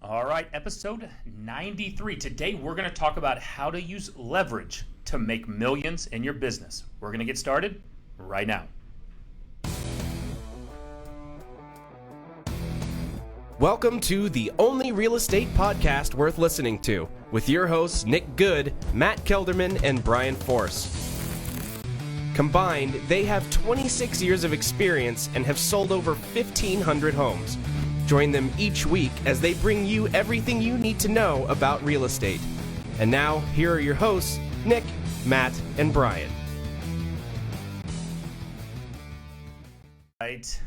All right, episode 93. Today we're going to talk about how to use leverage to make millions in your business. We're going to get started right now. Welcome to the only real estate podcast worth listening to, with your hosts Nick Good, Matt Kelderman, and Brian Force. Combined, they have 26 years of experience and have sold over 1,500 homes. Join them each week as they bring you everything you need to know about real estate. And now, here are your hosts, Nick, Matt, and Brian. Right.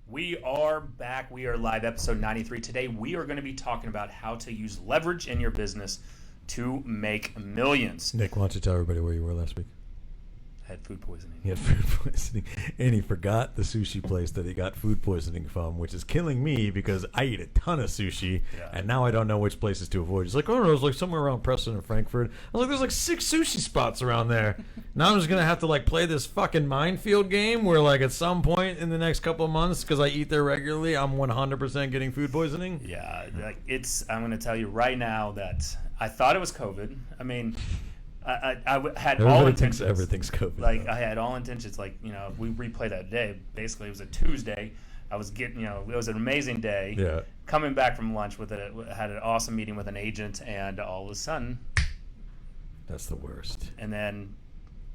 We are back. We are live, episode 93. Today, we are going to be talking about how to use leverage in your business to make millions. Nick, why don't you tell everybody where you were last week? I had food poisoning. He had food poisoning, and he forgot the sushi place that he got food poisoning from, which is killing me because I eat a ton of sushi, and now I don't know which places to avoid. He's like, oh, no, it's like somewhere around Preston and Frankfurt. I was like, there's like 6 sushi spots around there. Now I'm just going to have to like play this fucking minefield game where like at some point in the next couple of months, because I eat there regularly, I'm 100% getting food poisoning. Yeah, like I'm going to tell you right now that I thought it was COVID. I mean... I had all intentions. Everything's COVID. Like, I had all intentions. Like, you know, we replayed that day. Basically, it was a Tuesday. I was getting, it was an amazing day. Yeah. Coming back from lunch had an awesome meeting with an agent, and all of a sudden. That's the worst. And then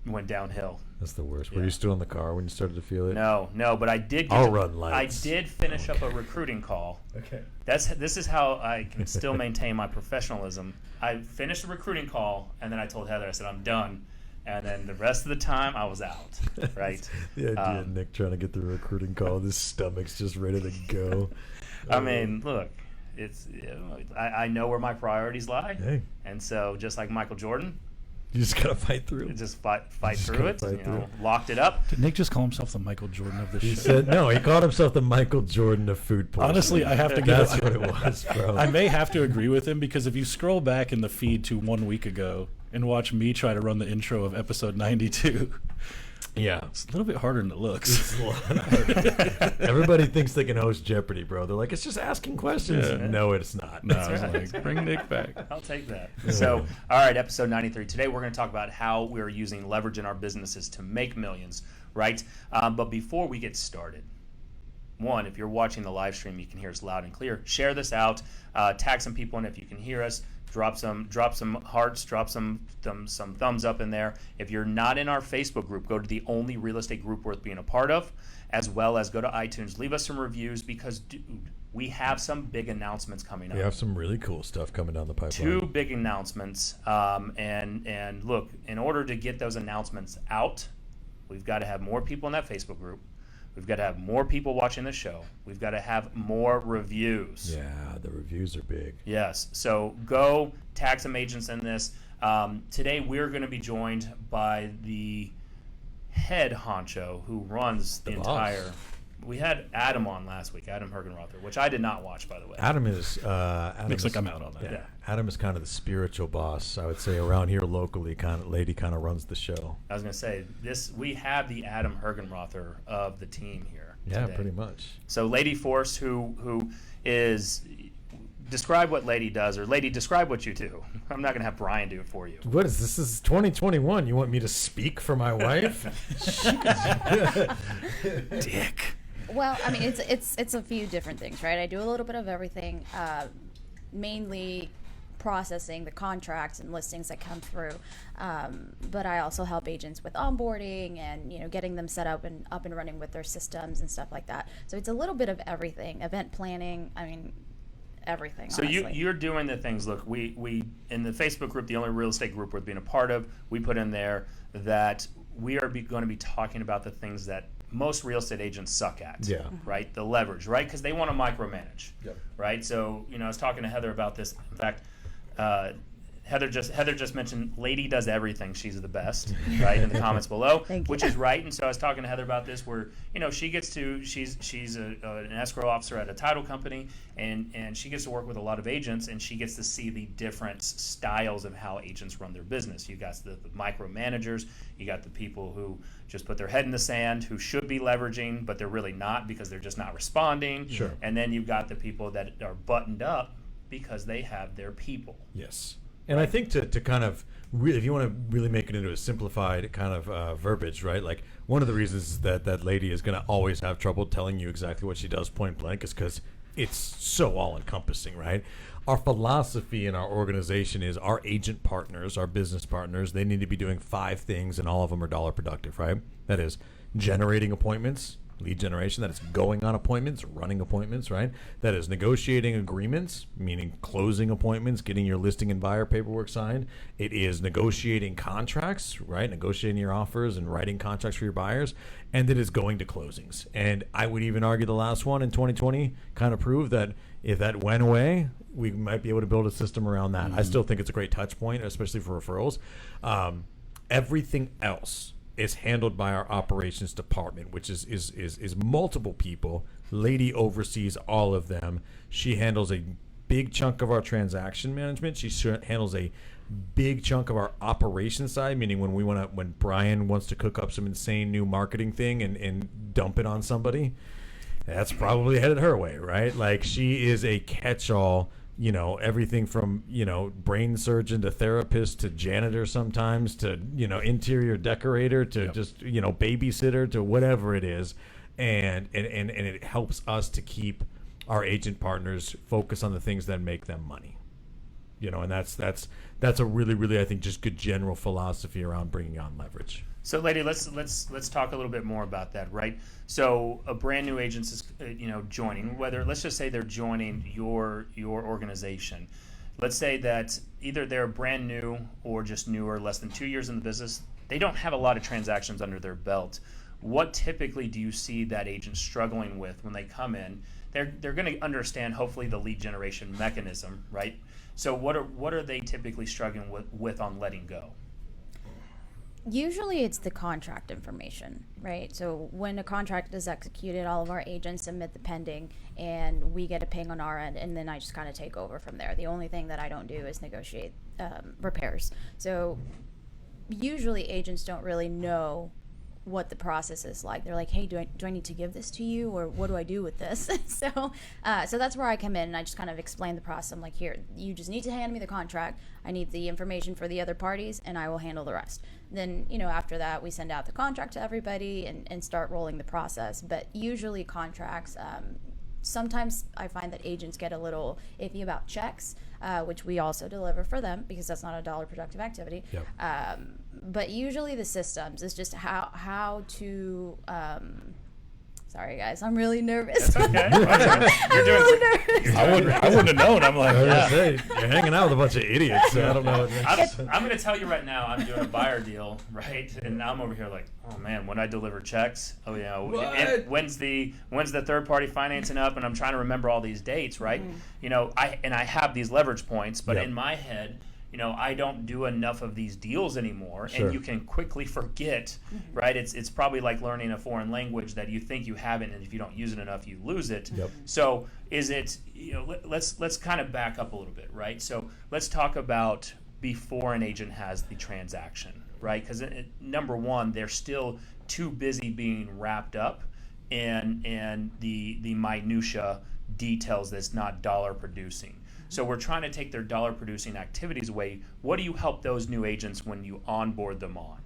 went downhill. That's the worst. Yeah. Were you still in the car when you started to feel it? No, but I did. Run lights. I did finish up a recruiting call. Okay. This is how I can still maintain my professionalism. I finished the recruiting call, and then I told Heather, I said, I'm done. And then the rest of the time, I was out, right? The idea of Nick trying to get the recruiting call, his stomach's just ready to go. I mean, look, I know where my priorities lie. Hey. And so just like Michael Jordan, You just got to fight through. Just fight through it. Locked it up. Did Nick just call himself the Michael Jordan of this show? He said, no, he called himself the Michael Jordan of food poisoning. Honestly, I have to give That's what it was, bro. I may have to agree with him because if you scroll back in the feed to 1 week ago and watch me try to run the intro of episode 92, yeah, it's a little bit harder than it looks. It's a lot harder. Everybody thinks they can host Jeopardy, bro. They're like, it's just asking questions. Yeah. No, it's not. No, it's like, bring Nick back. I'll take that. So, all right, episode 93. Today we're going to talk about how we're using leverage in our businesses to make millions, right? But before we get started, one, if you're watching the live stream, you can hear us loud and clear. Share this out. Tag some people in if you can hear us. Drop some hearts, drop some thumbs up in there. If you're not in our Facebook group, go to the only real estate group worth being a part of, as well as go to iTunes. Leave us some reviews because, dude, we have some big announcements coming up. We have some really cool stuff coming down the pipeline. 2 big announcements. And look, in order to get those announcements out, we've got to have more people in that Facebook group. We've got to have more people watching the show. We've got to have more reviews. Yeah, the reviews are big. Yes. So go tag some agents in this. Today we're going to be joined by the head honcho who runs the entire. We had Adam on last week, Adam Hergenrother, which I did not watch, by the way. Adam is. Looks like I'm out on that. Yeah. Adam is kind of the spiritual boss, I would say, around here locally. Leidy kind of runs the show. I was going to say we have the Adam Hergenrother of the team here. Yeah, today. pretty much. So Leidy Force, who is. Describe what Leidy does, or Leidy, describe what you do. I'm not going to have Brian do it for you. What is this? This is 2021. You want me to speak for my wife? Dick. Well, I mean, it's a few different things, right? I do a little bit of everything, mainly processing the contracts and listings that come through. But I also help agents with onboarding and getting them set up and running with their systems and stuff like that. So it's a little bit of everything, event planning. I mean, everything. So honestly. you're doing the things. Look, we in the Facebook group, the only real estate group worth being a part of, we put in there that we are going to be talking about the things that most real estate agents suck at. Yeah. Right? The leverage, right? Because they want to micromanage. Yep. Right? So, I was talking to Heather about this. In fact, Heather just mentioned Leidy does everything. She's the best, right? In the comments below, which is right. And so I was talking to Heather about this, where she gets to she's an escrow officer at a title company, and she gets to work with a lot of agents, and she gets to see the different styles of how agents run their business. You got the micromanagers, you got the people who just put their head in the sand, who should be leveraging, but they're really not because they're just not responding. Sure. And then you've got the people that are buttoned up because they have their people. Yes. And I think to kind of really, if you want to really make it into a simplified kind of verbiage, right? Like one of the reasons that lady is going to always have trouble telling you exactly what she does point blank is because it's so all encompassing, right? Our philosophy in our organization is our agent partners, our business partners, they need to be doing 5 things and all of them are dollar productive, right? That is generating appointments, lead generation, that is going on appointments, running appointments, right? That is negotiating agreements, meaning closing appointments, getting your listing and buyer paperwork signed. It is negotiating contracts, right? Negotiating your offers and writing contracts for your buyers. And it is going to closings. And I would even argue the last one in 2020 kind of proved that if that went away, we might be able to build a system around that. I still think it's a great touch point, especially for referrals. Everything else is handled by our operations department, which is multiple people. Leidy oversees all of them. She handles a big chunk of our transaction management. She handles a big chunk of our operations side, meaning when Brian wants to cook up some insane new marketing thing and dump it on somebody, that's probably headed her way, right? Like she is a catch-all. Everything from, brain surgeon to therapist to janitor sometimes to, interior decorator to just, babysitter to whatever it is. And it helps us to keep our agent partners focus on the things that make them money. And that's a really, really, I think, just good general philosophy around bringing on leverage. So, Leidy, let's talk a little bit more about that, right? So, a brand new agent is, joining. Let's just say they're joining your organization. Let's say that either they're brand new or just newer, less than 2 years in the business. They don't have a lot of transactions under their belt. What typically do you see that agent struggling with when they come in? They're going to understand hopefully the lead generation mechanism, right? So, what are they typically struggling with on letting go? Usually it's the contract information, right? So when a contract is executed, all of our agents submit the pending and we get a ping on our end, and then I just kind of take over from there. The only thing that I don't do is negotiate repairs. So usually agents don't really know what the process is like. They're like, hey, do I need to give this to you, or what do I do with this? So that's where I come in and I just kind of explain the process. I'm like, here, you just need to hand me the contract. I need the information for the other parties and I will handle the rest. Then, after that, we send out the contract to everybody and start rolling the process. But usually contracts, sometimes I find that agents get a little iffy about checks, which we also deliver for them because that's not a dollar productive activity. Yep. But usually the systems is just how to sorry guys, I'm really nervous. That's okay. I'm really nervous. I wouldn't have known. I'm like, You're hanging out with a bunch of idiots, so I don't know. I'm going to tell you right now, I'm doing a buyer deal, right? And I'm over here like, oh man, when I deliver checks, and when's the third party financing up? And I'm trying to remember all these dates, right? Mm-hmm. I have these leverage points, but in my head, I don't do enough of these deals anymore, sure. And you can quickly forget, mm-hmm. right? It's probably like learning a foreign language that you think you have it, and if you don't use it enough, you lose it. Yep. So is it, let's kind of back up a little bit, right? So let's talk about before an agent has the transaction, right? Because number one, they're still too busy being wrapped up in the minutia details that's not dollar producing. So we're trying to take their dollar producing activities away. What do you help those new agents when you onboard them on?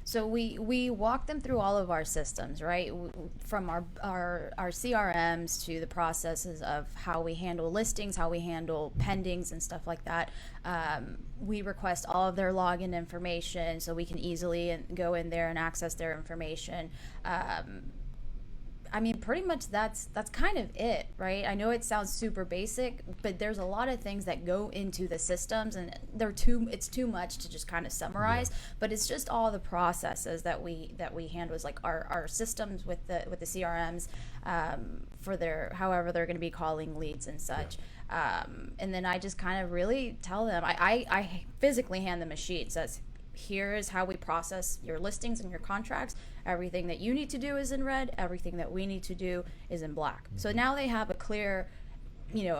So we walk them through all of our systems, right? From our CRMs to the processes of how we handle listings, how we handle pendings and stuff like that. We request all of their login information so we can easily go in there and access their information. Pretty much that's kind of it, right? I know it sounds super basic, but there's a lot of things that go into the systems, and it's too much to just kind of summarize. Yeah. But it's just all the processes that we handle, is like our systems with the CRMs for their however they're going to be calling leads and such. Yeah. And then I just kind of really tell them, I physically hand them a sheet that says, here is how we process your listings and your contracts. Everything that you need to do is in red. Everything that we need to do is in black. So now they have a clear,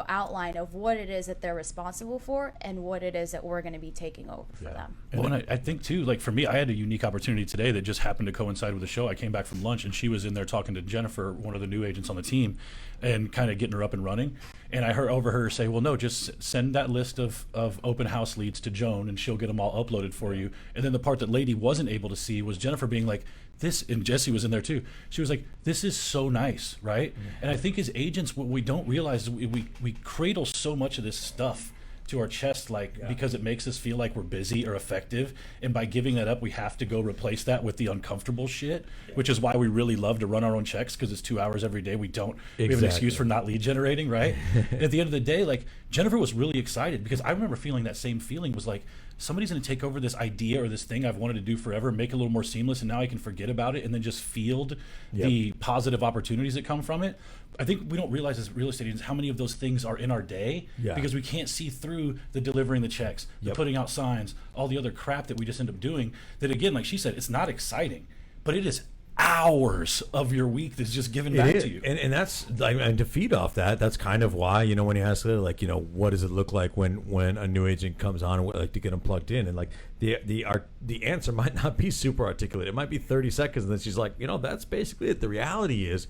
outline of what it is that they're responsible for and what it is that we're going to be taking over for them. Well, and I think too, like for me, I had a unique opportunity today that just happened to coincide with the show. I came back from lunch and she was in there talking to Jennifer, one of the new agents on the team, and kind of getting her up and running. And I overheard her say, well, no, just send that list of open house leads to Joan and she'll get them all uploaded for you. And then the part that Leidy wasn't able to see was Jennifer being like, this, and Jesse was in there too. She was like, this is so nice, right? And I think as agents, what we don't realize is we cradle so much of this stuff to our chest, because it makes us feel like we're busy or effective, and by giving that up we have to go replace that with the uncomfortable shit, which is why we really love to run our own checks, because it's 2 hours every day. We have an excuse for not lead generating, right? And at the end of the day, Jennifer was really excited, because I remember feeling that same feeling, was like, somebody's going to take over this idea or this thing I've wanted to do forever, make it a little more seamless, and now I can forget about it and then just field the positive opportunities that come from it. I think we don't realize as real estate agents how many of those things are in our day, because we can't see through the delivering the checks, the putting out signs, all the other crap that we just end up doing. That, again, like she said, it's not exciting, but it is hours of your week that's just given back to you. And that's like, and to feed off that, that's kind of why, when you ask her, what does it look like when a new agent comes on and to get them plugged in, and the answer might not be super articulate. It might be 30 seconds, and then she's like, that's basically it. The reality is,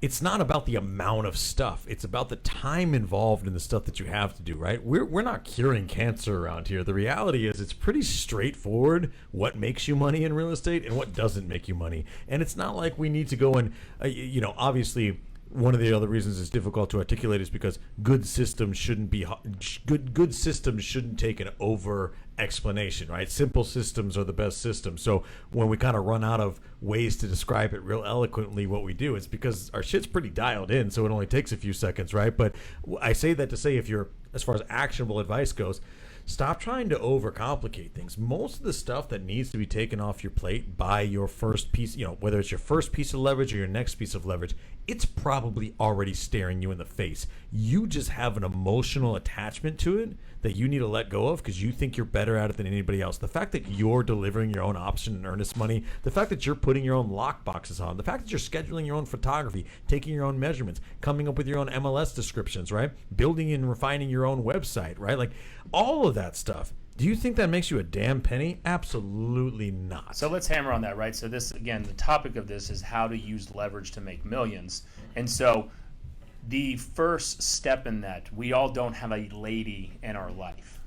it's not about the amount of stuff. It's about the time involved in the stuff that you have to do, right? We're not curing cancer around here. The reality is, it's pretty straightforward what makes you money in real estate and what doesn't make you money. And it's not like we need to go and, obviously, one of the other reasons it's difficult to articulate is because good systems shouldn't be good systems shouldn't take an over explanation, right? Simple systems are the best systems. So when we kind of run out of ways to describe it real eloquently, what we do, it's because our shit's pretty dialed in, so it only takes a few seconds, right? But I say that to say, if you're, as far as actionable advice goes, stop trying to overcomplicate things. Most of the stuff that needs to be taken off your plate by your first piece, whether it's your first piece of leverage or your next piece of leverage, it's probably already staring you in the face. You just have an emotional attachment to it that you need to let go of because you think you're better at it than anybody else. The fact that you're delivering your own option and earnest money, the fact that you're putting your own lock boxes on, the fact that you're scheduling your own photography, taking your own measurements, coming up with your own MLS descriptions, right? Building and refining your own website, right? Like all of that stuff. Do you think that makes you a damn penny? Absolutely not. So let's hammer on that, right? So this, again, the topic of this is how to use leverage to make millions. And so the first step in that, we all don't have a lady in our life,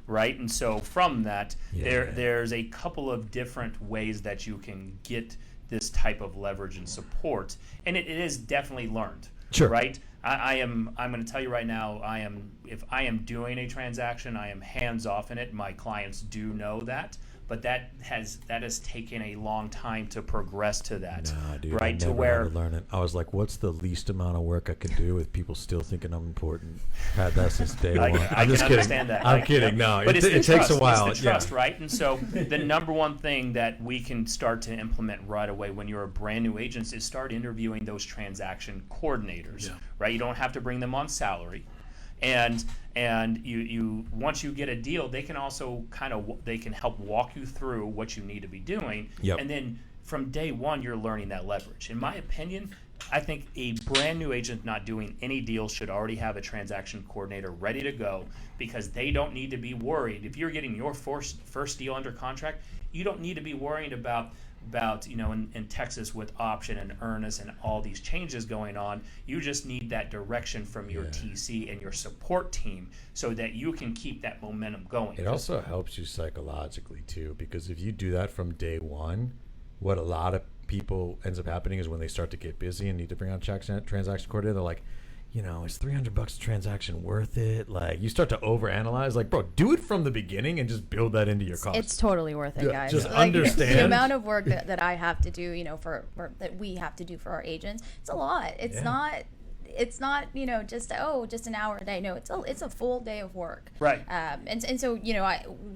right? And so from that, there's a couple of different ways that you can get this type of leverage and support. And it is definitely learned, right? I'm going to tell you right now, if I am doing a transaction, I am hands off in it. My clients do know that, but that has taken a long time to progress to that. Nah, dude, right? I never to where had to learn it. I was like, what's the least amount of work I can do with people still thinking I'm important? Had that since day one. I just can kidding. understand that. I'm kidding. No, but it takes a while. It's the trust, right? And so the number one thing that we can start to implement right away when you're a brand new agent is start interviewing those transaction coordinators, right? You don't have to bring them on salary. And you once you get a deal, they can also they can help walk you through what you need to be doing. And then from day one, you're learning that leverage. In my opinion, I think a brand new agent not doing any deals should already have a transaction coordinator ready to go, because they don't need to be worried. If you're getting your first deal under contract, you don't need to be worrying about in Texas with option and earnest and all these changes going on. You just need that direction from your TC and your support team so that you can keep that momentum going. It also helps you psychologically too, because if you do that from day one, what a lot of people ends up happening is when they start to get busy and need to bring on transaction coordinator, they're like, is $300 a transaction worth it? Like, you start to overanalyze. Like, bro, do it from the beginning and just build that into your cost. It's totally worth it, guys. Just understand the amount of work that I have to do, for that we have to do for our agents. It's a lot. It's not just an hour a day. No, it's a full day of work. Right. And so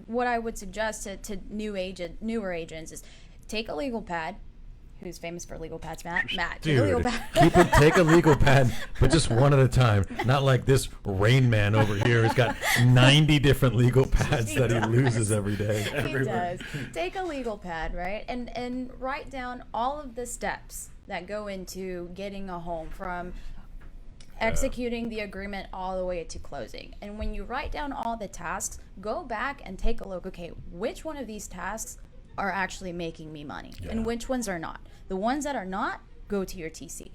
what I would suggest to newer agents is take a legal pad. Who's famous for legal pads? Matt. Dude, take a legal pad. Take a legal pad, but just one at a time. Not like this Rain Man over here who's got 90 different legal pads that he loses every day. He does. Take a legal pad, right? And write down all of the steps that go into getting a home, from executing the agreement all the way to closing. And when you write down all the tasks, go back and take a look. Okay, which one of these tasks are actually making me money and which ones are not? The ones that are not, go to your TC.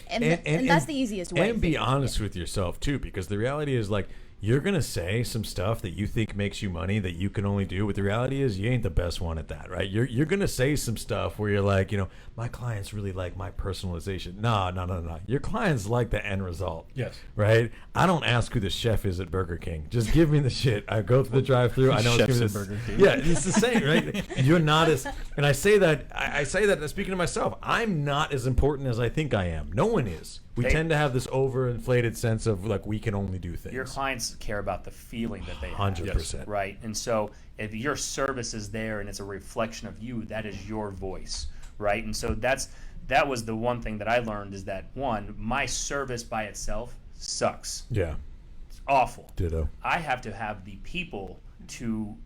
And that's the easiest way. And be honest with yourself too, because the reality is like you're gonna say some stuff that you think makes you money that you can only do, but the reality is you ain't the best one at that, right? You're gonna say some stuff where you're like, my clients really like my personalization. No. Your clients like the end result. Yes. Right? I don't ask who the chef is at Burger King. Just give me the shit. I go through the drive-through. I know it's giving this. Burger King. Yeah, it's the same, right? You're not as, and I say that speaking to myself, I'm not as important as I think I am. No one is. We tend to have this overinflated sense of like we can only do things. Your clients care about the feeling that they have. 100%. Right. And so if your service is there and it's a reflection of you, that is your voice. Right. And so that was the one thing that I learned is that, one, my service by itself sucks. Yeah. It's awful. Ditto. I have to have the people to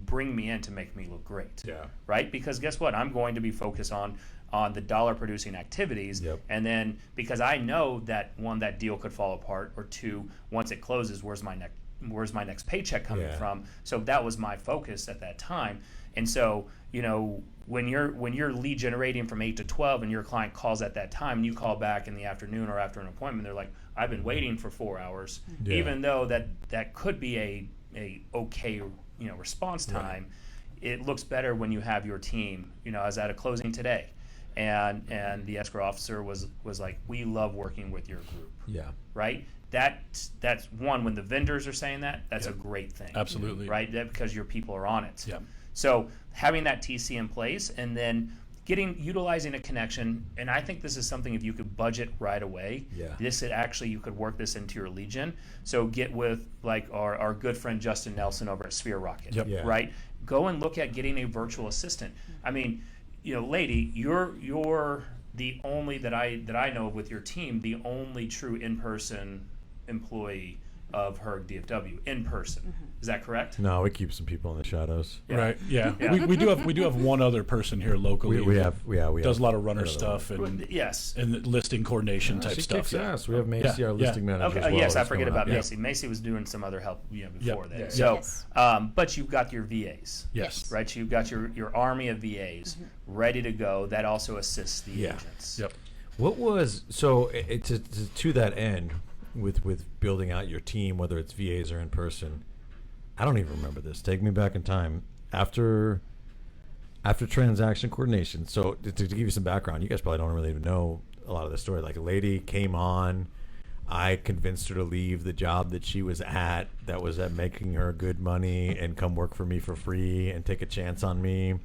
bring me in to make me look great. Yeah. Right? Because guess what? I'm going to be focused on the dollar producing activities. Yep. And then because I know that, one, that deal could fall apart, or two, once it closes, where's my next paycheck coming from? So that was my focus at that time. And so, when you're lead generating from 8 to 12 and your client calls at that time and you call back in the afternoon or after an appointment, they're like, I've been waiting for 4 hours, even though that could be a okay response time. It looks better when you have your team. I was at a closing today, and the escrow officer was like, we love working with your group. Yeah. Right. That's one, when the vendors are saying that's a great thing. Absolutely. Right. Because your people are on it. Yeah. So having that TC in place and then utilizing a connection, and I think this is something, if you could budget right away, you could work this into your lead gen. So get with like our good friend Justin Nelson over at Sphere Rocket, right? Go and look at getting a virtual assistant. I mean, Leidy, you're the only that I know of with your team, the only true in-person employee of HERG DFW in person. Is that correct? No, we keep some people in the shadows. Right. Yeah. We do have one other person here locally. We does a lot of runner stuff and yes, and listing coordination type she stuff. Kicks ass. We have Macy, our listing manager. Okay. As well, Yes, I that's forget going about on. Macy. Macy was doing some other help before that. Yeah. So, but you've got your VAs. Yes. Right. You've got your army of VAs ready to go. That also assists the agents. Yep. What was to that end with building out your team, whether it's VAs or in person? I don't even remember this. Take me back in time. After transaction coordination. So to give you some background, you guys probably don't really even know a lot of the story. Like a lady came on, I convinced her to leave the job that she was at, that was at making her good money, and come work for me for free and take a chance on me.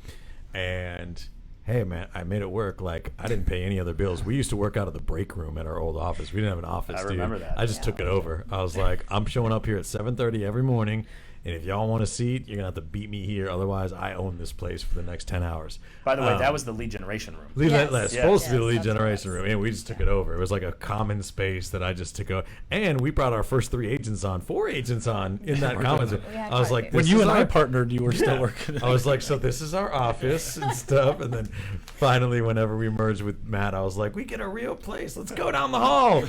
And hey man, I made it work. Like, I didn't pay any other bills. We used to work out of the break room at our old office. We didn't have an office. I remember that. I just took it over. I was like, I'm showing up here at 7:30 every morning, and if y'all want a seat, you're gonna have to beat me here. Otherwise, I own this place for the next 10 hours. By the way, that was the lead generation room. That's supposed to be the lead that's what it generation was. room, and we just took it over. It was like a common space that I just took over. And we brought our first 4 agents on in that common space. had I was quite like, a few. When this you is and I our- partnered, you were still working. I was like, so this is our office and stuff. And then finally, whenever we merged with Matt, I was like, we get a real place. Let's go down the hall.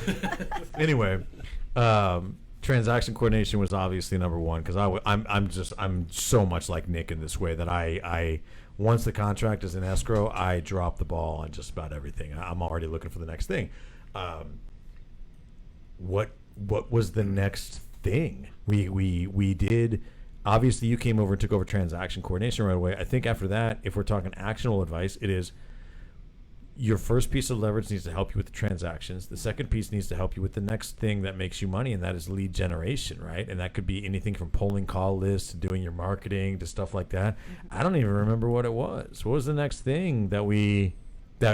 Anyway, transaction coordination was obviously number one, because I'm so much like Nick in this way that I once the contract is in escrow, I drop the ball on just about everything. I'm already looking for the next thing. What was the next thing? We did. Obviously, you came over and took over transaction coordination right away. I think after that, if we're talking actionable advice, it is your first piece of leverage needs to help you with the transactions. The second piece needs to help you with the next thing that makes you money, and that is lead generation, right? And that could be anything from polling call lists to doing your marketing to stuff like that. I don't even remember what it was. What was the next thing that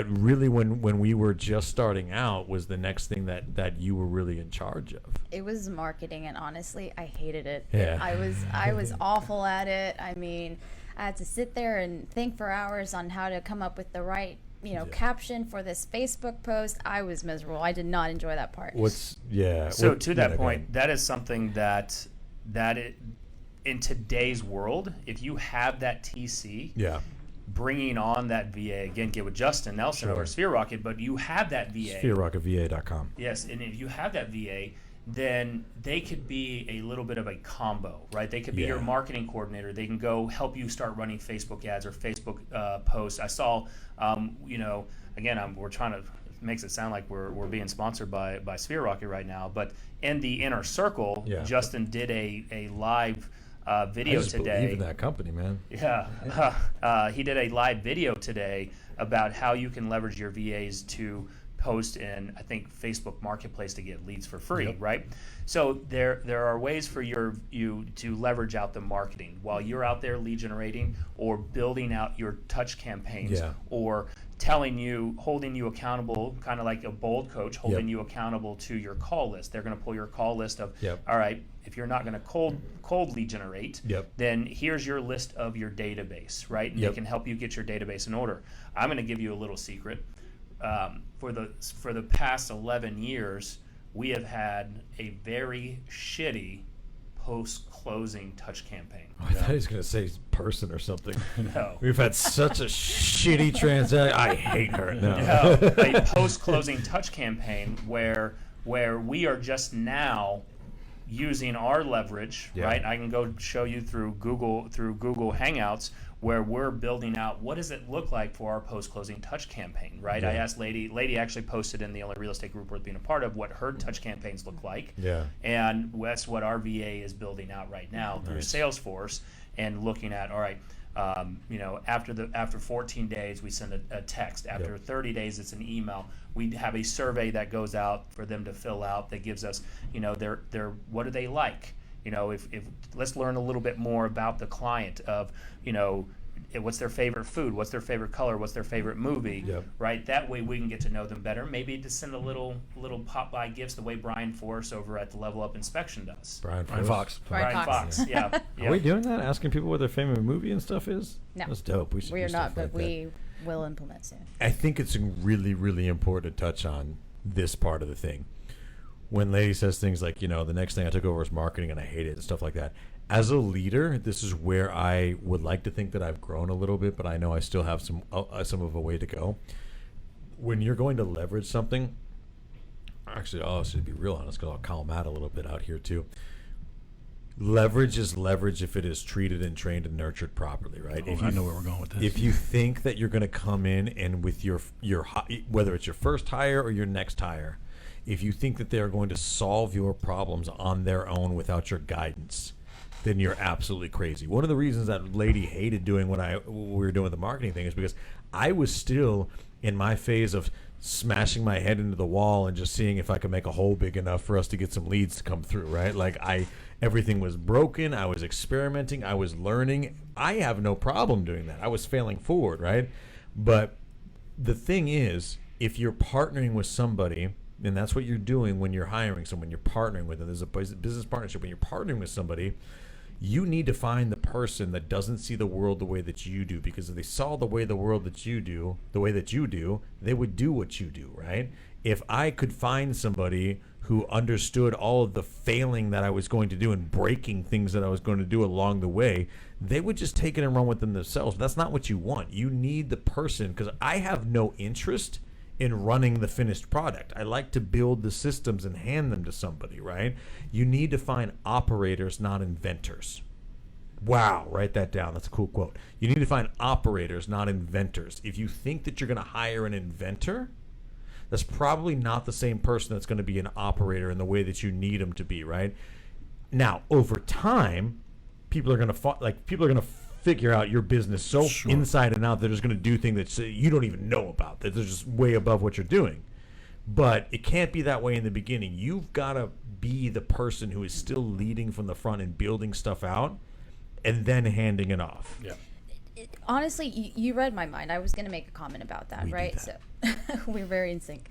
really when we were just starting out was the next thing that you were really in charge of? It was marketing, and honestly, I hated it. Yeah. I was awful at it. I mean, I had to sit there and think for hours on how to come up with the right, caption for this Facebook post. I was miserable. I did not enjoy that part. So to that point, that is something that in today's world, if you have that TC, bringing on that VA, again, get with Justin Nelson over Sphere Rocket, but you have that VA. SphereRocketVA.com. Yes, and if you have that VA, then they could be a little bit of a combo, right? They could be your marketing coordinator. They can go help you start running Facebook ads or Facebook posts. I saw, again, we're trying to makes it sound like we're being sponsored by Sphere Rocket right now, but in the inner circle, Yeah. Justin did a live video I just today. believe in that company, man. Yeah, he did a live video today about how you can leverage your VAs to post in, I think, Facebook Marketplace to get leads for free, right? So there are ways for you to leverage out the marketing while you're out there lead generating or building out your touch campaigns, or holding you accountable, kind of like a bold coach, holding you accountable to your call list. They're going to pull your call list of, all right, if you're not going to cold lead generate, then here's your list of your database, right? And they can help you get your database in order. I'm going to give you a little secret. For the past 11 years, we have had a very shitty post-closing touch campaign. I thought he was going to say person or something. No. We've had such a shitty transaction. I hate her. No. A post-closing touch campaign where we are just now using our leverage, right? I can go show you through Google Hangouts where we're building out what does it look like for our post-closing touch campaign, right? I asked Leidy actually posted in the Only Real Estate Group worth being a part of what her touch campaigns look like. And that's what our VA is building out right now through Salesforce and looking at, all right, after 14 days we send a text. After 30 days it's an email. We have a survey that goes out for them to fill out that gives us, their what do they like? If let's learn a little bit more about the client of, what's their favorite food, what's their favorite color, what's their favorite movie, right? That way we can get to know them better. Maybe to send a little pop-by gifts the way Brian Force over at the Level Up Inspection does. Brian Fox. Brian Fox. Yeah. Are we doing that? Asking people what their favorite movie and stuff is? No. That's dope. We are not, but we will implement soon. I think it's really, really important to touch on this part of the thing. When Leidy says things like, the next thing I took over was marketing and I hate it and stuff like that. As a leader, this is where I would like to think that I've grown a little bit, but I know I still have some of a way to go. When you're going to leverage something, actually, to be real honest, because I'll call Matt a little bit out here too. Leverage is leverage if it is treated and trained and nurtured properly, right? I know where we're going with this. If you think that you're going to come in and with your whether it's your first hire or your next hire, if you think that they're going to solve your problems on their own without your guidance, then you're absolutely crazy. One of the reasons that Leidy hated doing what we were doing with the marketing thing is because I was still in my phase of smashing my head into the wall and just seeing if I could make a hole big enough for us to get some leads to come through, right? Like everything was broken. I was experimenting. I was learning. I have no problem doing that. I was failing forward, right? But the thing is, if you're partnering with somebody, and that's what you're doing when you're hiring someone, you're partnering with them. There's a business partnership. When you're partnering with somebody, you need to find the person that doesn't see the world the way that you do, because if they saw the way that you do, they would do what you do, right? If I could find somebody who understood all of the failing that I was going to do and breaking things that I was going to do along the way, they would just take it and run with them themselves. But that's not what you want. You need the person, because I have no interest in running the finished product. I like to build the systems and hand them to somebody, right? You need to find operators, not inventors. Wow, write that down. That's a cool quote. You need to find operators, not inventors. If you think that you're going to hire an inventor, that's probably not the same person that's going to be an operator in the way that you need them to be, right? Now, over time, people are going to figure out your business so inside and out that they're just going to do things that you don't even know about, that they're just way above what you're doing. But it can't be that way in the beginning. You've got to be the person who is still leading from the front and building stuff out and then handing it off. Yeah. Honestly, you read my mind. I was going to make a comment about that, right? So we're very in sync.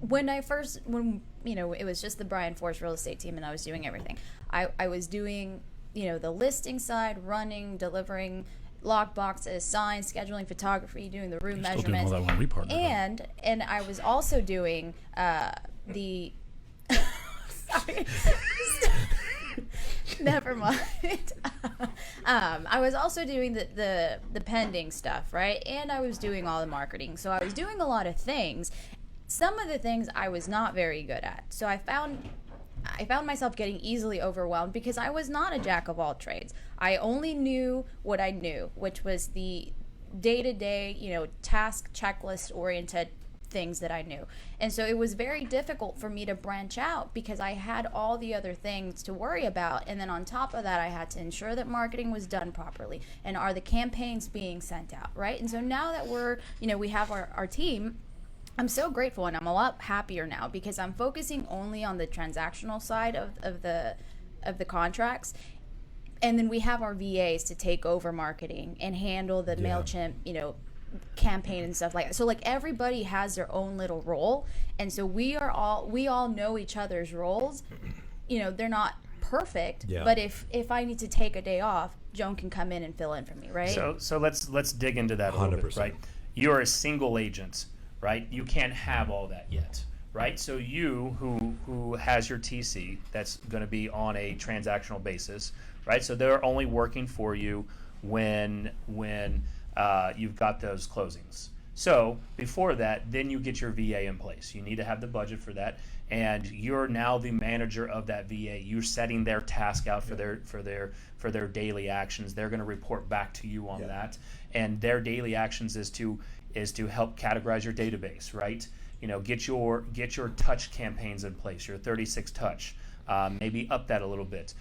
When it was just the Brian Force real estate team and I was doing everything, I was doing the listing side, running, delivering lock boxes, signs, scheduling photography, doing the room measurements. Doing all that when we partnered and I was also doing the sorry. Never mind. I was also doing the pending stuff, right? And I was doing all the marketing. So I was doing a lot of things. Some of the things I was not very good at. So I found myself getting easily overwhelmed because I was not a jack of all trades. I only knew what I knew, which was the day-to-day, task checklist oriented things that I knew. And so it was very difficult for me to branch out because I had all the other things to worry about. And then on top of that, I had to ensure that marketing was done properly. And are the campaigns being sent out, right? And so now that we have our team, I'm so grateful, and I'm a lot happier now because I'm focusing only on the transactional side of the contracts. And then we have our VAs to take over marketing and handle the MailChimp, campaign and stuff like that. So like everybody has their own little role, and so we all know each other's roles. They're not perfect, but if I need to take a day off, Joan can come in and fill in for me, right? So let's dig into that a little 100%. bit, right? You're a single agent, right? You can't have all that yet, right? So you who has your TC that's going to be on a transactional basis, right? So they're only working for you when you've got those closings. So before that, then you get your VA in place. You need to have the budget for that, and you're now the manager of that VA. You're setting their task out for their daily actions. They're going to report back to you on that, and their daily actions is to help categorize your database, right? Get your touch campaigns in place, your 36 touch. Maybe up that a little bit.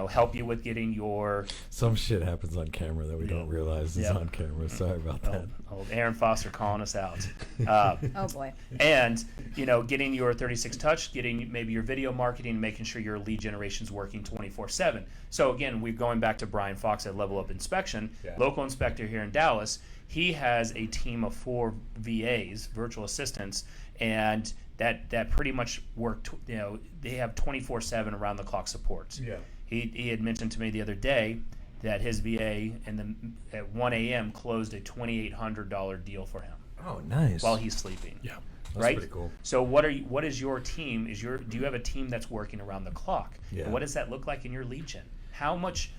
Help you with getting your... Some shit happens on camera that we don't realize is on camera. Sorry about that. Old Aaron Foster calling us out. Oh boy. And, getting your 36 touch, getting maybe your video marketing, making sure your lead generation is working 24/7. So again, we're going back to Brian Fox at Level Up Inspection, local inspector here in Dallas. He has a team of 4 VAs, virtual assistants, and that pretty much work. They have 24/7 around the clock support. Yeah. He had mentioned to me the other day that his VA at 1 a.m. closed a $2,800 deal for him. Oh, nice. While he's sleeping. Yeah. That's right? pretty cool. So what is your team? Do you have a team that's working around the clock? Yeah. And what does that look like in your lead gen? How much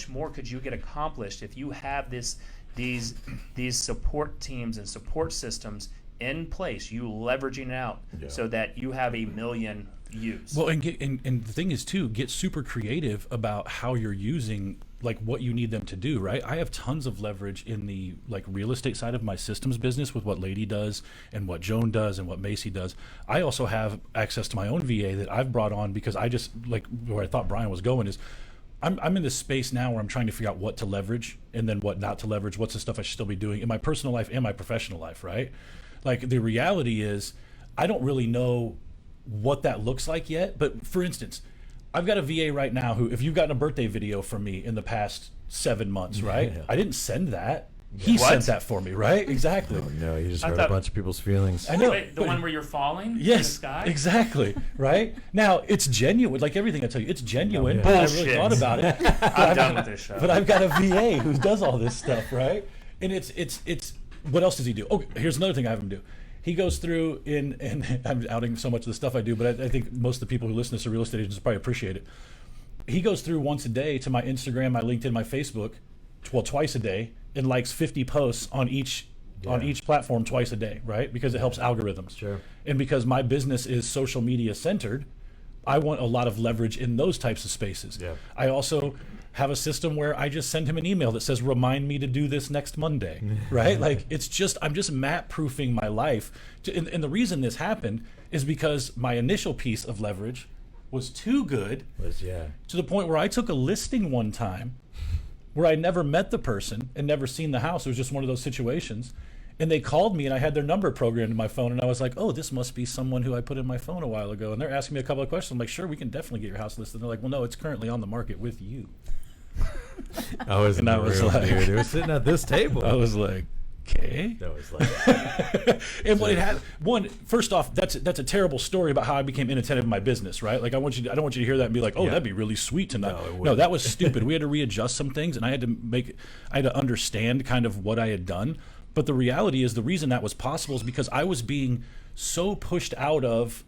more could you get accomplished if you have these support teams and support systems in place, you leveraging it out so that you have a million views? Well, and the thing is too, get super creative about how you're using, like what you need them to do, right? I have tons of leverage in the real estate side of my systems business with what Leidy does and what Joan does and what Macy does. I also have access to my own VA that I've brought on because I just, where I thought Brian was going is, I'm in this space now where I'm trying to figure out what to leverage and then what not to leverage, what's the stuff I should still be doing in my personal life and my professional life, right? The reality is, I don't really know what that looks like yet. But for instance, I've got a VA right now who, if you've gotten a birthday video from me in the past 7 months, right? Yeah. I didn't send that. He sent that for me, right? Exactly. Oh, no, you just hurt a bunch of people's feelings. I know. Wait, the one where you're falling? Yes, in the sky? Exactly. Right? Now, it's genuine. Like everything I tell you, it's genuine. Bullshit. I really thought about it. I'm done with this show. But I've got a VA who does all this stuff, right? And it's what else does he do? Oh, here's another thing I have him do. He goes through and I'm outing so much of the stuff I do, but I think most of the people who listen to this are real estate agents probably appreciate it. He goes through once a day to my Instagram, my LinkedIn, my Facebook, twice a day, and likes 50 posts on each platform twice a day, right? Because it helps algorithms. Sure. And because my business is social media centered, I want a lot of leverage in those types of spaces. Yeah. I also have a system where I just send him an email that says, remind me to do this next Monday, right? I'm just map proofing my life. And the reason this happened is because my initial piece of leverage was too good to the point where I took a listing one time where I never met the person and never seen the house. It was just one of those situations. And they called me and I had their number programmed in my phone and I was like, oh, this must be someone who I put in my phone a while ago. And they're asking me a couple of questions. I'm like, sure, we can definitely get your house listed. And they're like, well, no, it's currently on the market with you. I was in the room, dude. It was sitting at this table. I was like, okay. That was like, and what it had, first off, that's a terrible story about how I became inattentive in my business, right? Like I don't want you to hear that and be like, oh, that'd be really sweet tonight. No, that was stupid. We had to readjust some things, and I had to understand kind of what I had done. But the reality is, the reason that was possible is because I was being so pushed out of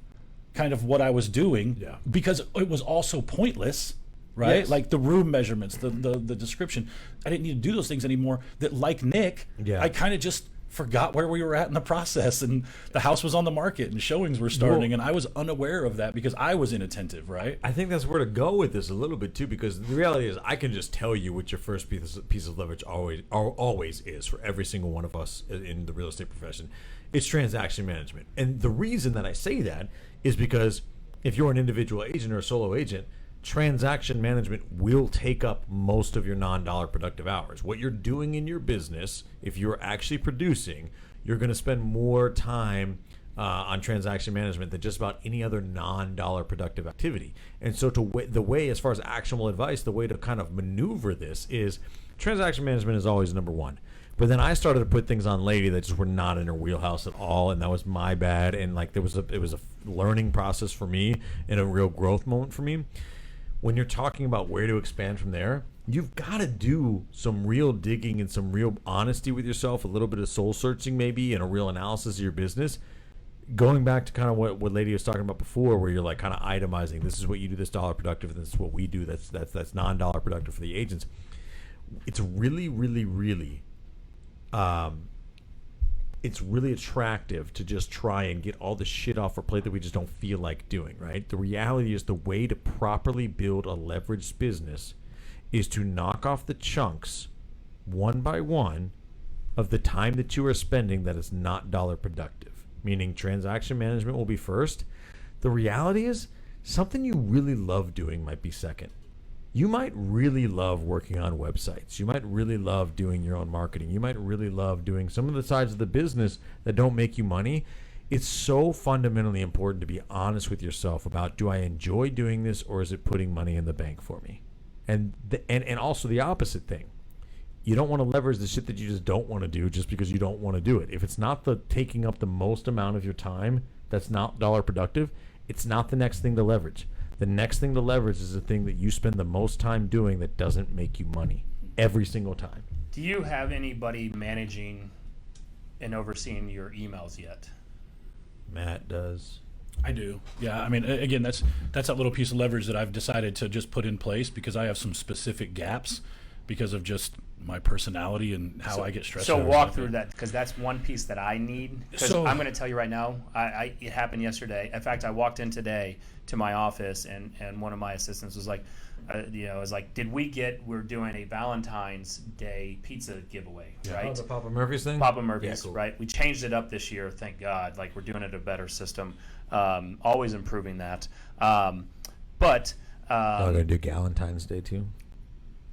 kind of what I was doing because it was also pointless. Right? Yes. Like the room measurements, the description. I didn't need to do those things anymore. That, like Nick, I kind of just forgot where we were at in the process, and the house was on the market and showings were starting, and I was unaware of that because I was inattentive, right? I think that's where to go with this a little bit too, because the reality is I can just tell you what your first piece of leverage always is for every single one of us in the real estate profession. It's transaction management. And the reason that I say that is because if you're an individual agent or a solo agent, transaction management will take up most of your non-dollar productive hours. What you're doing in your business, if you're actually producing, you're going to spend more time on transaction management than just about any other non-dollar productive activity. And so the way, as far as actionable advice, the way to kind of maneuver this is transaction management is always number one. But then I started to put things on Leidy that just were not in her wheelhouse at all, and that was my bad. And like it was a learning process for me and a real growth moment for me. When you're talking about where to expand from there, you've got to do some real digging and some real honesty with yourself, a little bit of soul searching maybe, and a real analysis of your business. Going back to kind of what Leidy was talking about before, where you're like kind of itemizing, this is what you do that's dollar productive, and this is what we do that's non-dollar productive for the agents. It's really, really, really it's really attractive to just try and get all the shit off our plate that we just don't feel like doing, right? The reality is the way to properly build a leveraged business is to knock off the chunks one by one of the time that you are spending that is not dollar productive, meaning transaction management will be first. The reality is something you really love doing might be second. You might really love working on websites. You might really love doing your own marketing. You might really love doing some of the sides of the business that don't make you money. It's so fundamentally important to be honest with yourself about, do I enjoy doing this, or is it putting money in the bank for me? And also the opposite thing. You don't want to leverage the shit that you just don't want to do just because you don't want to do it. If it's not the taking up the most amount of your time that's not dollar productive, it's not the next thing to leverage. The next thing to leverage is the thing that you spend the most time doing that doesn't make you money every single time. Do you have anybody managing and overseeing your emails yet? Matt does. I do. Yeah. I mean, again, that's that little piece of leverage that I've decided to just put in place because I have some specific gaps because of just my personality and how I get stressed out. So walk through that, because that's one piece that I need. Because I'm going to tell you right now, it happened yesterday. In fact, I walked in today to my office, and one of my assistants was like, we're doing a Valentine's Day pizza giveaway, right? Oh, the Papa Murphy's thing? Papa Murphy's, yeah, cool. Right. We changed it up this year, thank God. Like, we're doing it a better system, always improving that. Going to do Galentine's Day too?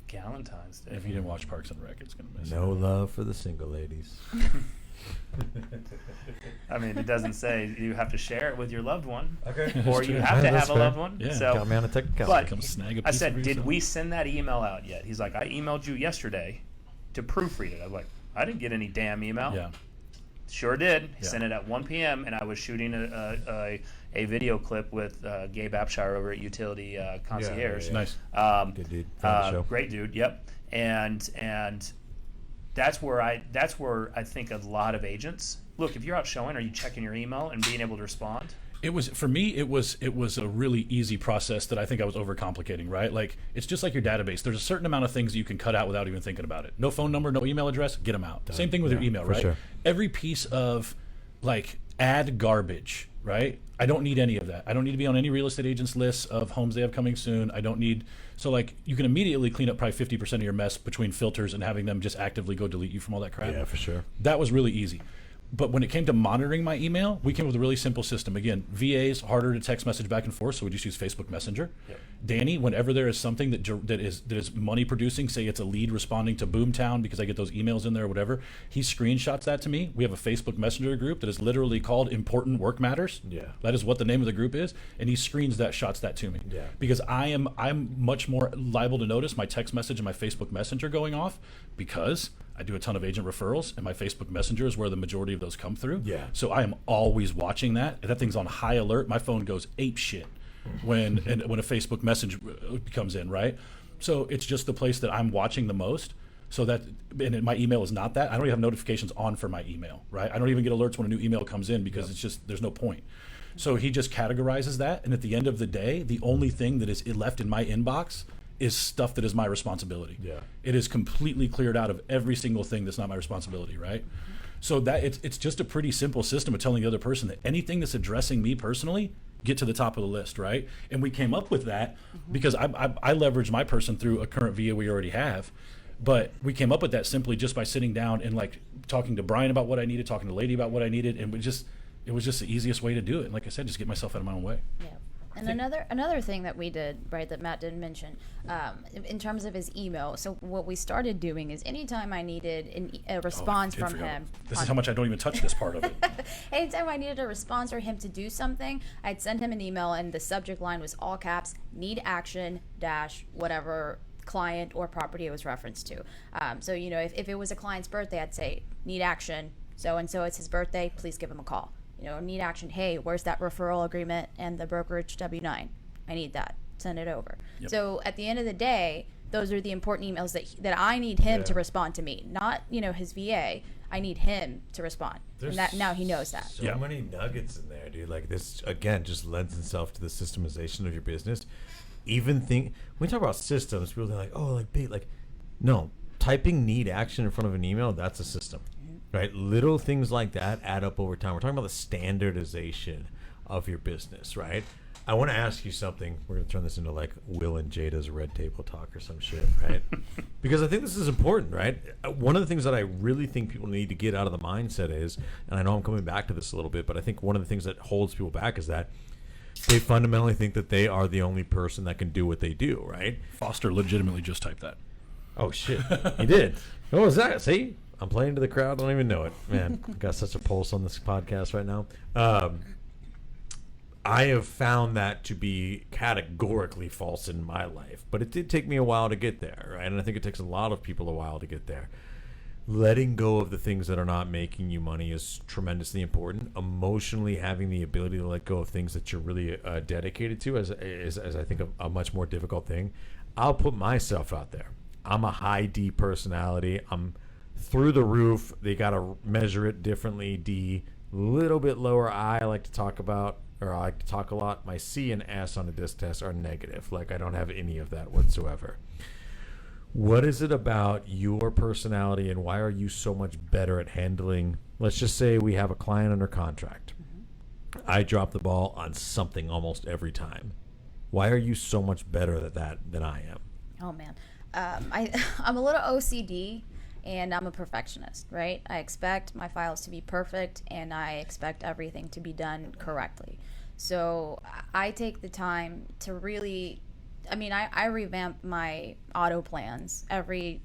Galentine's Day. If you didn't watch Parks and Rec, it's going to miss No love for the single ladies. I mean, it doesn't say you have to share it with your loved one, okay, or you have to have a loved one. Yeah. So, got me on a technicality. but Come snag a I piece said, for did yourself. we send that email out yet? He's like, I emailed you yesterday to proofread it. I'm like, I didn't get any damn email. Yeah. Sure did. He Yeah. sent it at 1 p.m. and I was shooting a video clip with Gabe Apshire over at Utility Concierge. Yeah. Nice. Good dude. Friend of the show. Great dude. Yep. And that's where I think a lot of agents look. If you're out showing, are you checking your email and being able to respond? It was, for me, it was a really easy process that I think I was overcomplicating, right? Like, it's just like your database. There's a certain amount of things you can cut out without even thinking about it. No phone number, no email address, get them out. Same thing with your email, for right? sure. Every piece of, like, add garbage, right? I don't need any of that. I don't need to be on any real estate agents' lists of homes they have coming soon. I don't need, so like, you can immediately clean up probably 50% of your mess between filters and having them just actively go delete you from all that crap. Yeah, for sure. That was really easy. But when it came to monitoring my email, we came up with a really simple system. Again, VAs, harder to text message back and forth, so we just use Facebook Messenger. Yep. Danny, whenever there is something that is money producing, say it's a lead responding to Boomtown because I get those emails in there or whatever, he screenshots that to me. We have a Facebook Messenger group that is literally called Important Work Matters. Yeah. That is what the name of the group is, and he shots that to me. Yeah. Because I'm much more liable to notice my text message and my Facebook Messenger going off because I do a ton of agent referrals, and my Facebook Messenger is where the majority of those come through. Yeah. So I am always watching that. If that thing's on high alert, my phone goes ape shit when a Facebook message comes in, right? So it's just the place that I'm watching the most. So that, and my email is not that. I don't even have notifications on for my email, right? I don't even get alerts when a new email comes in because it's just, there's no point. So he just categorizes that, and at the end of the day, the only thing that is left in my inbox is stuff that is my responsibility. Yeah. It is completely cleared out of every single thing that's not my responsibility, right? So that it's just a pretty simple system of telling the other person that anything that's addressing me personally, get to the top of the list, right? And we came up with that because I leverage my person through a current VA we already have. But we came up with that simply just by sitting down and like talking to Brian about what I needed, talking to Leidy about what I needed, and it was just the easiest way to do it. And like I said, just get myself out of my own way. Yeah. And another thing that we did, right, that Matt didn't mention, in terms of his email. So what we started doing is anytime I needed a response from him. This is how much I don't even touch this part of it. Anytime I needed a response for him to do something, I'd send him an email, and the subject line was all caps, need action dash whatever client or property it was referenced to. So, you know, if it was a client's birthday, I'd say, need action, so-and-so, it's his birthday, please give him a call. You know, need action, hey, where's that referral agreement and the brokerage W-9? I need that. Send it over. Yep. So at the end of the day, those are the important emails that I need him to respond to me, not, you know, his VA. I need him to respond. And that now he knows that. So many nuggets in there, dude. Like this, again, just lends itself to the systemization of your business. When we talk about systems, people are like, oh, like big, like, no, typing need action in front of an email, that's a system. Right, little things like that add up over time. We're talking about the standardization of your business, right? I want to ask you something. We're going to turn this into like Will and Jada's Red Table Talk or some shit, right? Because I think this is important, right? One of the things that I really think people need to get out of the mindset is, and I know I'm coming back to this a little bit, but I think one of the things that holds people back is that they fundamentally think that they are the only person that can do what they do, right? Foster legitimately just typed that. Oh, shit. He did. What was that? See? I'm playing to the crowd. I don't even know it. Man, I've got such a pulse on this podcast right now. I have found that to be categorically false in my life. But it did take me a while to get there, right? And I think it takes a lot of people a while to get there. Letting go of the things that are not making you money is tremendously important. Emotionally having the ability to let go of things that you're really dedicated to is I think, a much more difficult thing. I'll put myself out there. I'm a high D personality. I'm through the roof. They got to measure it differently. D, little bit lower I. I like to talk about, or I like to talk a lot. My C and S on a disc test are negative. Like I don't have any of that whatsoever. What is it about your personality and why are you so much better at handling, let's just say we have a client under contract. Mm-hmm. I drop the ball on something almost every time. Why are you so much better at that than I am? Oh man. I'm a little OCD. And I'm a perfectionist, right? I expect my files to be perfect, and I expect everything to be done correctly. So I take the time to really, I revamp my auto plans every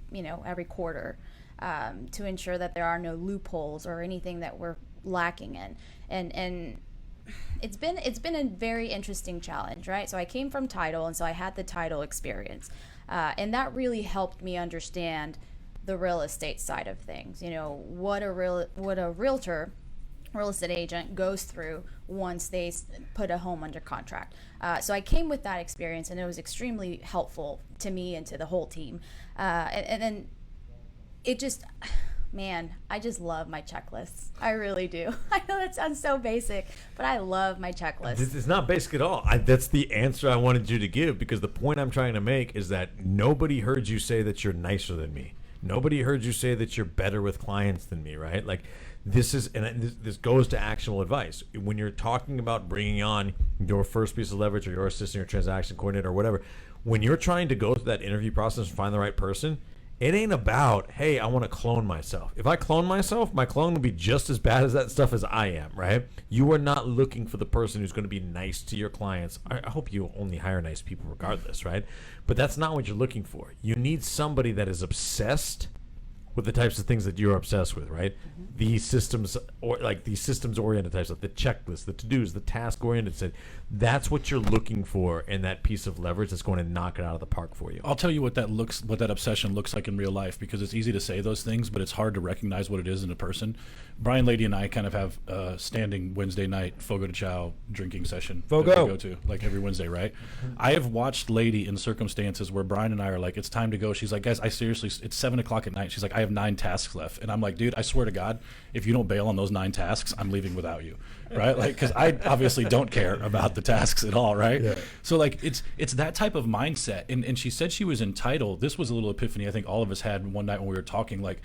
quarter to ensure that there are no loopholes or anything that we're lacking in. And it's been a very interesting challenge, right? So I came from title, and so I had the title experience, and that really helped me understand the real estate side of things. You know, what a realtor, real estate agent goes through once they put a home under contract. So I came with that experience, and it was extremely helpful to me and to the whole team. And then it just, man, I just love my checklists. I really do. I know that sounds so basic, but I love my checklists. It's not basic at all. That's the answer I wanted you to give, because the point I'm trying to make is that nobody heard you say that you're nicer than me. Nobody heard you say that you're better with clients than me, right? Like this goes to actionable advice. When you're talking about bringing on your first piece of leverage or your assistant or transaction coordinator or whatever, when you're trying to go through that interview process and find the right person, it ain't about, hey, I want to clone myself. If I clone myself, my clone will be just as bad as that stuff as I am, right? You are not looking for the person who's going to be nice to your clients. I hope you only hire nice people regardless, right? But that's not what you're looking for. You need somebody that is obsessed with the types of things that you're obsessed with, right? Mm-hmm. These systems-oriented types, like the checklist, the to-dos, the task-oriented set. That's what you're looking for in that piece of leverage that's going to knock it out of the park for you. I'll tell you what that obsession looks like in real life, because it's easy to say those things, but it's hard to recognize what it is in a person. Brian, Leidy, and I kind of have a standing Wednesday night Fogo de Chao drinking session that we go to, like every Wednesday, right? Mm-hmm. I have watched Leidy in circumstances where Brian and I are like, it's time to go. She's like, guys, it's 7 o'clock at night. She's like, I have 9 tasks left. And I'm like, dude, I swear to God, if you don't bail on those 9 tasks, I'm leaving without you, right? Like, because I obviously don't care about the tasks at all, right? Yeah. So like, it's that type of mindset. And she said she was entitled. This was a little epiphany I think all of us had one night when we were talking, like,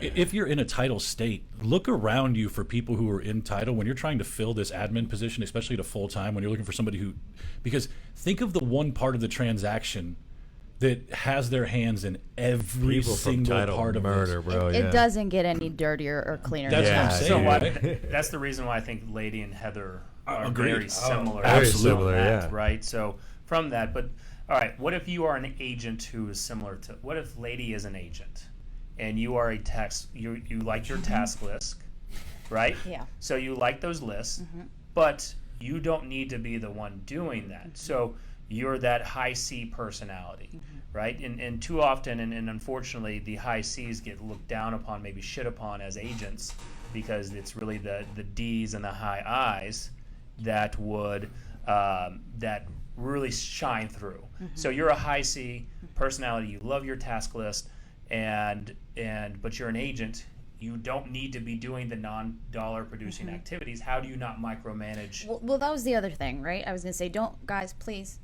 if you're in a title state, look around you for people who are in title when you're trying to fill this admin position, especially at a full time, when you're looking for somebody because think of the one part of the transaction that has their hands in every People from single Title part of murder, this. bro. It doesn't get any dirtier or cleaner. That's than what I'm that. saying. So right? that's the reason why I think Leidy and Heather are Agreed. very similar. Very from similar, that, yeah. Right. So from that, but all right, what if you are an agent who is similar to? What if Leidy is an agent, and you are a task? You like your task list, right? Yeah. So you like those lists, but you don't need to be the one doing that. So you're that high C personality, right? And too often, and unfortunately, the high Cs get looked down upon, maybe shit upon as agents, because it's really the Ds and the high Is that would that really shine through. So you're a high C personality. You love your task list, but you're an agent. You don't need to be doing the non-dollar producing activities. How do you not micromanage? Well, that was the other thing, right? I was gonna say, don't, guys, please,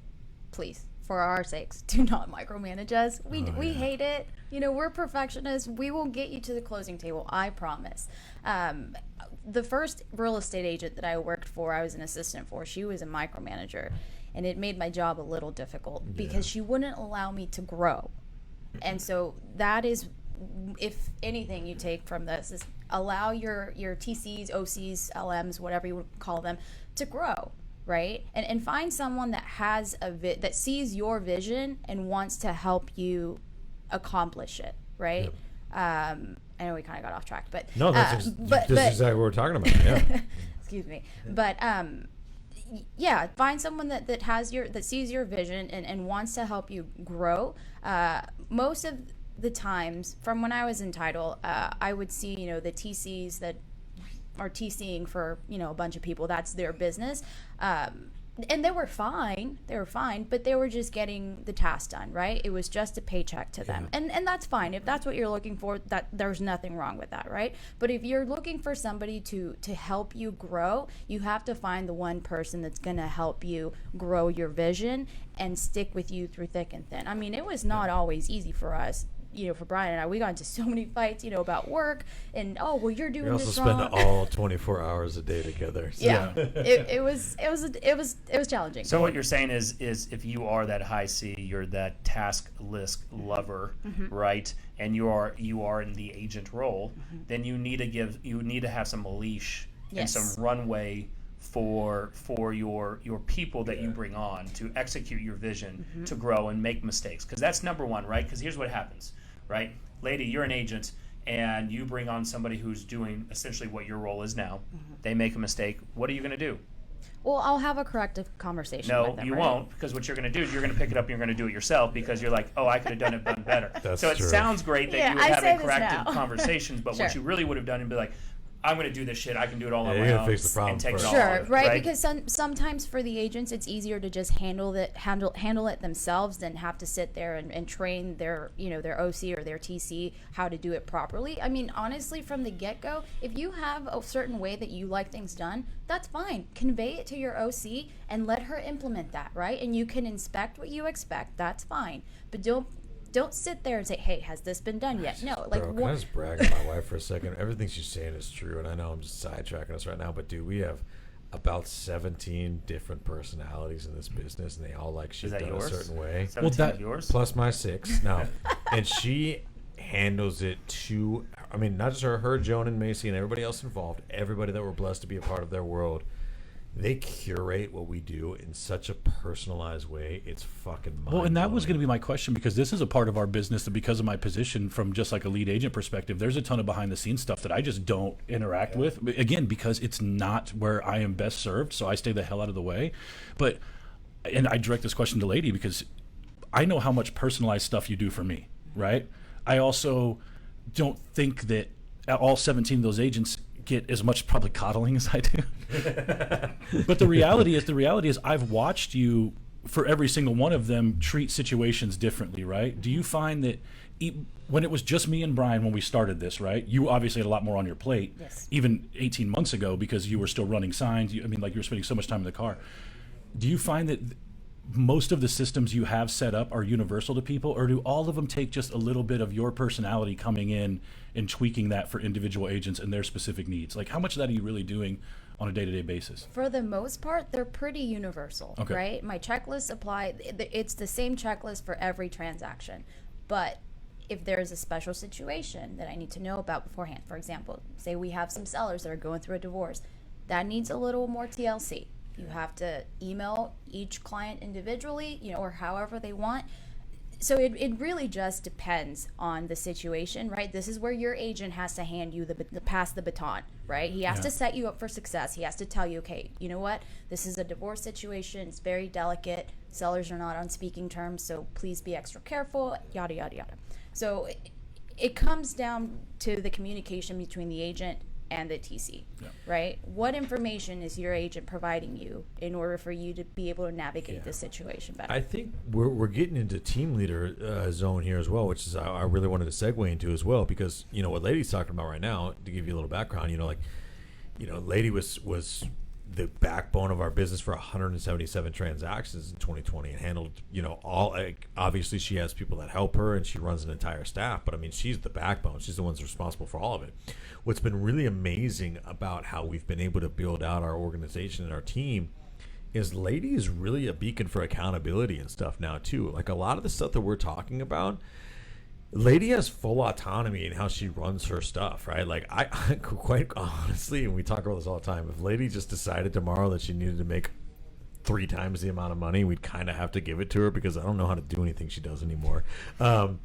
for our sakes, do not micromanage us. We hate it. You know, we're perfectionists. We will get you to the closing table, I promise. The first real estate agent that I worked for, I was an assistant for. She was a micromanager, and it made my job a little difficult because she wouldn't allow me to grow. And so that is, if anything you take from this, is allow your TCs, OCs, LMs, whatever you would call them, to grow, right? And find someone that has that sees your vision and wants to help you accomplish it, right? Yep. I know we kind of got off track, but no, that's exactly what we're talking about. Yeah. Excuse me, but yeah, find someone that has that sees your vision and wants to help you grow. Most of the times, from when I was in title, I would see, the TCs that are TCing for, a bunch of people. That's their business. And they were fine, but they were just getting the task done, right? It was just a paycheck to them. And that's fine. If that's what you're looking for, that there's nothing wrong with that, right? But if you're looking for somebody to help you grow, you have to find the one person that's going to help you grow your vision and stick with you through thick and thin. I mean, it was not always easy for us. For Brian and I, we got into so many fights, about work and you're doing this wrong. We also spend all 24 hours a day together. So. Yeah, it was challenging. So what you're saying is if you are that high C, you're that task list lover, right? And you are in the agent role, then you need to have some leash and some runway for your people that you bring on to execute your vision, to grow and make mistakes, because that's number one, right? Because here's what happens, right? Leidy, you're an agent and you bring on somebody who's doing essentially what your role is now. They make a mistake. What are you going to do? Well, I'll have a corrective conversation with them. No, you right? won't, because what you're going to do is you're going to pick it up and you're going to do it yourself, because you're like, I could have done it better. So it sounds great that you would have a corrective conversations, but what you really would have done is be like, I'm going to do this shit. I can do it all on my own. Fix the problem and take first. it all Sure, on, right? Because sometimes for the agents, it's easier to just handle it themselves than have to sit there and train their OC or their TC how to do it properly. I mean, honestly, from the get-go, if you have a certain way that you like things done, that's fine. Convey it to your OC and let her implement that, right? And you can inspect what you expect. That's fine. But don't sit there and say, hey, has this been done yet? No. Can I just brag on my wife for a second? Everything she's saying is true, and I know I'm just sidetracking us right now, but dude, we have about 17 different personalities in this business, and they all like shit done a certain way. 17 of yours? Plus my 6 now. And she handles it not just her, Joan and Macy and everybody else involved, everybody that we're blessed to be a part of their world. They curate what we do in such a personalized way. It's fucking mind-blowing. Well, and that was going to be my question, because this is a part of our business that, because of my position from just like a lead agent perspective, there's a ton of behind the scenes stuff that I just don't interact with. Again, because it's not where I am best served, so I stay the hell out of the way. And I direct this question to Leidy because I know how much personalized stuff you do for me, right? I also don't think that all 17 of those agents get as much probably coddling as I do. But the reality is I've watched you, for every single one of them, treat situations differently, right? Do you find that when it was just me and Brian when we started this, right, you obviously had a lot more on your plate, even 18 months ago, because you were still running signs. You were spending so much time in the car. Do you find that most of the systems you have set up are universal to people, or do all of them take just a little bit of your personality coming in and tweaking that for individual agents and their specific needs? Like, how much of that are you really doing on a day-to-day basis? For the most part, they're pretty universal, Okay. right? My checklists apply. It's the same checklist for every transaction. But if there's a special situation that I need to know about beforehand, for example, say we have some sellers that are going through a divorce, that needs a little more TLC. You have to email each client individually, or however they want. So it really just depends on the situation, right? This is where your agent has to hand you pass the baton, right? He has to set you up for success. He has to tell you, okay, you know what? This is a divorce situation. It's very delicate. Sellers are not on speaking terms, so please be extra careful, yada, yada, yada. So it comes down to the communication between the agent and the TC, right? What information is your agent providing you in order for you to be able to navigate this situation better? I think we're getting into team leader zone here as well, which is I really wanted to segue into as well, because what Leidy's talking about right now, to give you a little background, Leidy was the backbone of our business for 177 transactions in 2020 and handled all, obviously she has people that help her and she runs an entire staff, but I mean she's the backbone, she's the one that's responsible for all of it. What's been really amazing about how we've been able to build out our organization and our team is Leidy is really a beacon for accountability and stuff now too. Like a lot of the stuff that we're talking about, Leidy has full autonomy in how she runs her stuff, right? Like I quite honestly, and we talk about this all the time, if Leidy just decided tomorrow that she needed to make 3 times the amount of money, we'd kind of have to give it to her, because I don't know how to do anything she does anymore. And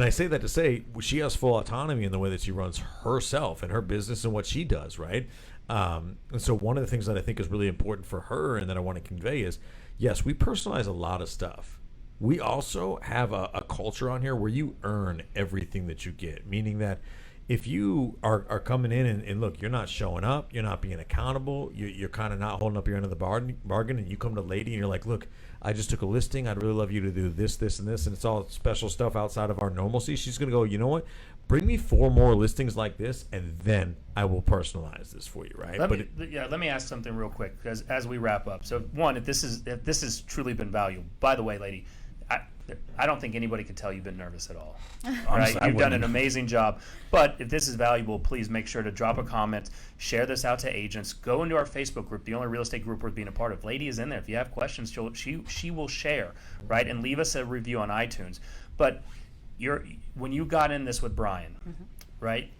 I say that to say she has full autonomy in the way that she runs herself and her business and what she does, right? And so one of the things that I think is really important for her and that I want to convey is, yes, we personalize a lot of stuff. We also have a culture on here where you earn everything that you get, meaning that if you are coming in and look, you're not showing up, you're not being accountable, you're kind of not holding up your end of the bargain, and you come to Leidy and you're like, look, I just took a listing, I'd really love you to do this, this, and this, and it's all special stuff outside of our normalcy. She's going to go, you know what? Bring me 4 more listings like this, and then I will personalize this for you, right? Let me ask something real quick, because as we wrap up. So one, if this has truly been valuable, by the way, Leidy, I don't think anybody can tell you've been nervous at all. Honestly, right? You've done an amazing job. But if this is valuable, please make sure to drop a comment, share this out to agents, go into our Facebook group, the only real estate group worth being a part of. Leidy is in there. If you have questions, she will share, right? And leave us a review on iTunes. But when you got in this with Brian, right?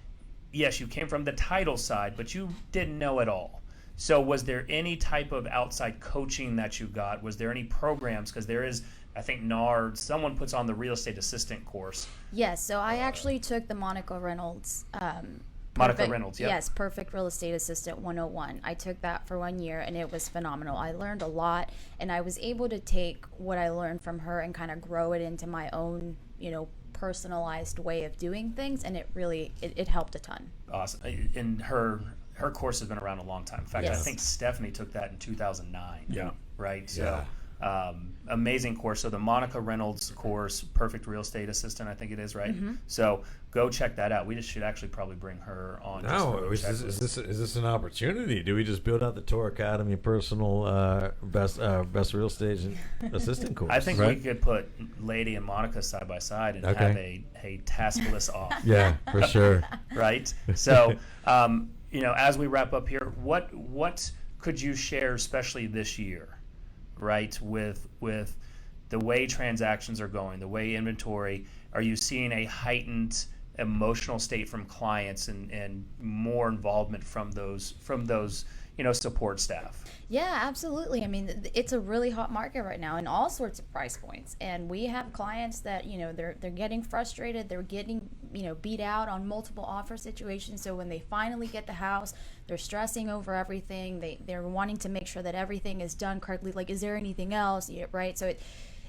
Yes, you came from the title side, but you didn't know it all. So was there any type of outside coaching that you got? Was there any programs? Because there is, I think NARD, someone puts on the real estate assistant course. Yes, so I actually took the Monica Reynolds. Yes, Perfect Real Estate Assistant 101. I took that for 1 year, and it was phenomenal. I learned a lot, and I was able to take what I learned from her and kind of grow it into my own, personalized way of doing things, and it really it helped a ton. Awesome. And her course has been around a long time. In fact, I think Stephanie took that in 2009. Yeah. Right? So amazing course. So the Monica Reynolds course, Perfect Real Estate Assistant, I think it is, right? So go check that out. We just should actually probably bring her on. Is this an opportunity? Do we just build out the Tour Academy personal best real estate assistant course? I think we could put Leidy and Monica side by side and have a task list off. Yeah, for sure. Right? So, as we wrap up here, what could you share, especially this year, right, with the way transactions are going, the way inventory? Are you seeing a heightened emotional state from clients and more involvement from those support staff? Yeah, absolutely. I mean, it's a really hot market right now in all sorts of price points, and we have clients that they're getting frustrated, they're getting beat out on multiple offer situations. So when they finally get the house, they're stressing over everything. They're wanting to make sure that everything is done correctly. Like, is there anything else? Right? So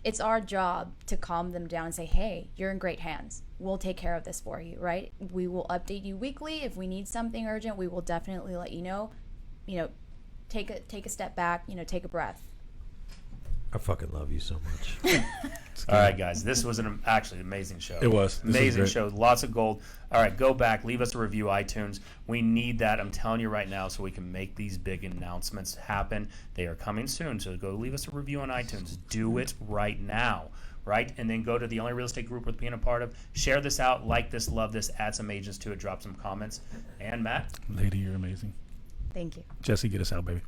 it's our job to calm them down and say, hey, you're in great hands. We'll take care of this for you, right? We will update you weekly. If we need something urgent, we will definitely let you know. Take a step back, take a breath. I fucking love you so much. All right, guys, this was actually an amazing show. It was. Amazing show. Lots of gold. All right, go back, leave us a review, iTunes. We need that, I'm telling you right now, so we can make these big announcements happen. They are coming soon, so go leave us a review on iTunes. Do it right now, right? And then go to the only real estate group worth being a part of. Share this out, like this, love this, add some agents to it, drop some comments. And Matt? Leidy, you're amazing. Thank you. Jesse, get us out, baby.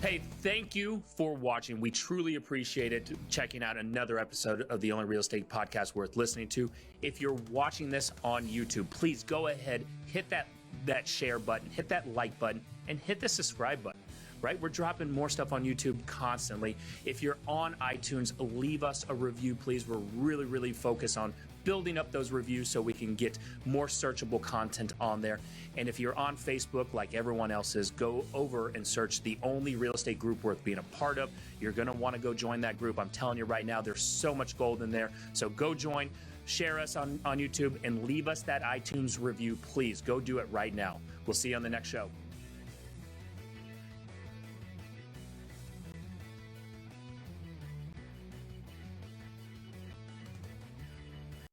Hey, thank you for watching. We truly appreciate it, checking out another episode of the Only Real Estate Podcast Worth Listening to. If you're watching this on YouTube, please go ahead, hit that share button, hit that like button, and hit the subscribe button. Right? We're dropping more stuff on YouTube constantly. If you're on iTunes, leave us a review, please. We're really, really focused on building up those reviews so we can get more searchable content on there. And if you're on Facebook, like everyone else is, go over and search the Only Real Estate Group worth being a part of. You're going to want to go join that group. I'm telling you right now, there's so much gold in there. So go join, share us on YouTube, and leave us that iTunes review, please. Go do it right now. We'll see you on the next show.